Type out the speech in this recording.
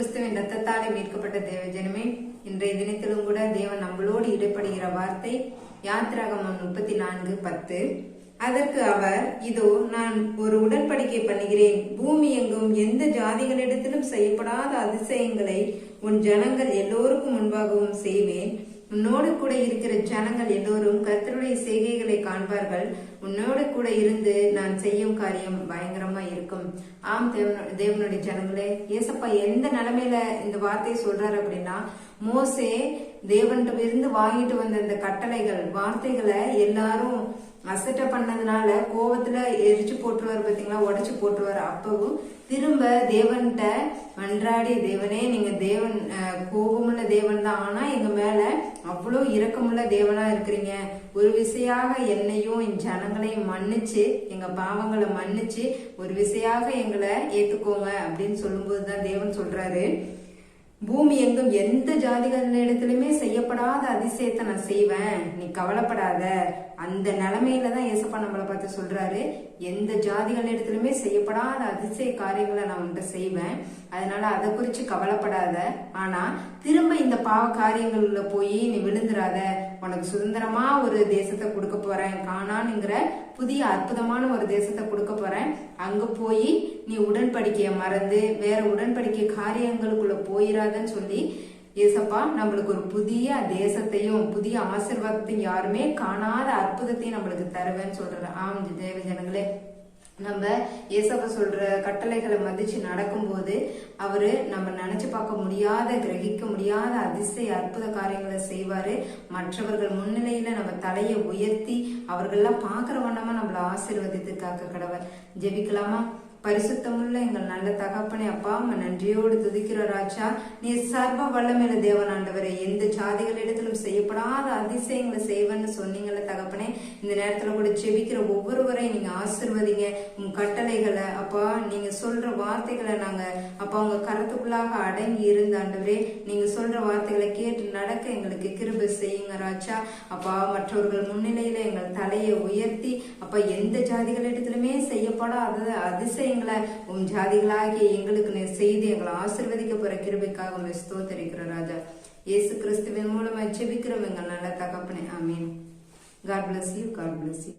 கிறிஸ்துவின் ரத்தத்தாலே மீட்கப்பட்ட தேவ ஜனமே, இன்றைய தினத்திலும் கூட தேவன் நம்மளோடு இடைப்படுகிற வார்த்தை யாத்திராகமம் 34:10. அதற்கு அவர், இதோ நான் ஒரு உடன்படிக்கை பண்ணுகிறேன், பூமி எங்கும் எந்த ஜாதிகளிடத்திலும் செய்யப்படாத அதிசயங்களை உன் ஜனங்கள் எல்லோருக்கும் முன்பாகவும் செய்வேன். உன்னோடு கூட இருக்கிற ஜனங்கள் எல்லோரும் கர்த்தருடைய செய்கைகளை காண்பார்கள். உன்னோடு கூட இருந்து நான் செய்யும் காரியம் பயங்கரமா இருக்கும். ஆம் தேவனுடைய ஜனங்களே, ஏசப்பா எந்த நிலைமையில இந்த வார்த்தையை சொல்றாரு அப்படின்னா, மோசே தேவன்கிட்ட இருந்து வாங்கிட்டு வந்த இந்த கட்டளைகள் வார்த்தைகளை எல்லாரும் அசட்ட பண்ணதுனால கோவத்துல எரிச்சு போட்டுருவாரு, பாத்தீங்களா, உடைச்சு போட்டுருவாரு. அப்பவும் திரும்ப தேவன்கிட்ட மன்றாடி, தேவனே நீங்க தேவன் கோபமுள்ள தேவன் தான், ஆனா எங்க மேல அவ்வளவு இரக்கமுள்ள தேவனா இருக்கிறீங்க. ஒரு விசையாக என்னையும் என் ஜனங்களையும் மன்னிச்சு, எங்க பாவங்களை மன்னிச்சு ஒரு விசையாக எங்களை ஏத்துக்கோங்க அப்படின்னு சொல்லும்போதுதான் தேவன் சொல்றாரு, பூமி எங்கும் எந்த ஜாதிகளிடத்திலுமே செய்யப்படாத அதிசயத்தை நான் செய்வேன், நீ கவலைப்படாத. அந்த நிலைமையில தான் ஏசப்பா நம்மளை பார்த்து சொல்றாரு, எந்த ஜாதிகளிடத்திலுமே செய்யப்படாத அதிசய காரியங்களை நான் உன்கிட்ட செய்வேன், அதனால அதை குறிச்சு கவலைப்படாத. ஆனா திரும்ப இந்த பாவ காரியங்கள்ல போய் நீ விழுந்துராத. உனக்கு சுதந்திரமா ஒரு தேசத்தை கொடுக்க போறேன், கானான்ங்கிற புதிய அற்புதமான ஒரு தேசத்தை கொடுக்க போறேன். அங்க போய் நீ உடன்படிக்கைய மறந்து வேற உடன்படிக்கை காரியங்களுக்குள்ள போயிராதன்னு சொல்லி ஏசப்பா நம்மளுக்கு ஒரு புதிய தேசத்தையும் புதிய ஆசீர்வாதத்தையும் யாருமே காணாத அற்புதத்தையும் நம்மளுக்கு தருவேன்னு சொல்றாரு. ஆம் தேவ ஜனங்களே, நம்ம ஏசப்பா சொல்ற கட்டளைகளை மதிச்சு நடக்கும்போது அவரு நம்ம நினைச்சு பார்க்க முடியாத, கிரகிக்க முடியாத அதிசய அற்புத காரியங்களை செய்வாரு. மற்றவர்கள் முன்னிலையில நம்ம தலையை உயர்த்தி அவர்கள்லாம் பாக்குற வண்ணமா நம்மள ஆசீர்வதித்து காக்க கடவர். ஜெபிக்கலாமா? பரிசுத்தமுள்ள எங்கள் நல்ல தகப்பனே, அப்பா உங்க நன்றியோடு துதிக்கிற ராஜா, நீ சர்வ வல்லமையில தேவன் ஆண்டவரே, எந்த ஜாதிகளிடத்திலும் செய்யப்படாத அதிசயங்களை செய்வேன்னு சொன்னீங்கல்ல தகப்பனே. இந்த நேரத்துல கூட செபிக்கிற ஒவ்வொருவரையும் நீங்க ஆசிர்வதிங்க. உங்க கட்டளைகளை அப்பா, நீங்க சொல்ற வார்த்தைகளை நாங்க அப்பா உங்க கருத்துக்குள்ளாக அடங்கி இருந்த ஆண்டவரே, நீங்க சொல்ற வார்த்தைகளை கேட்டு நடக்க எங்களுக்கு கிருபை செய்யுங்க ராஜா. அப்பா மற்றவர்கள் முன்னிலையில எங்கள் தலையை உயர்த்தி அப்பா எந்த ஜாதிகளிடத்திலுமே செய்யப்படாத அதிசய உம் ஜாதிகளாகிய எங்களுக்கு நீர் செய்து எங்களை ஆசீர்வதிக்க போற கிருபைக்காக ஸ்தோத்திரிக்கிறோம் ராஜா. இயேசு கிறிஸ்துவின் மூலமா ஜெபிக்கிறோம் எங்கள் நல்ல தகப்பனே. ஆமீன். God bless you. God bless you.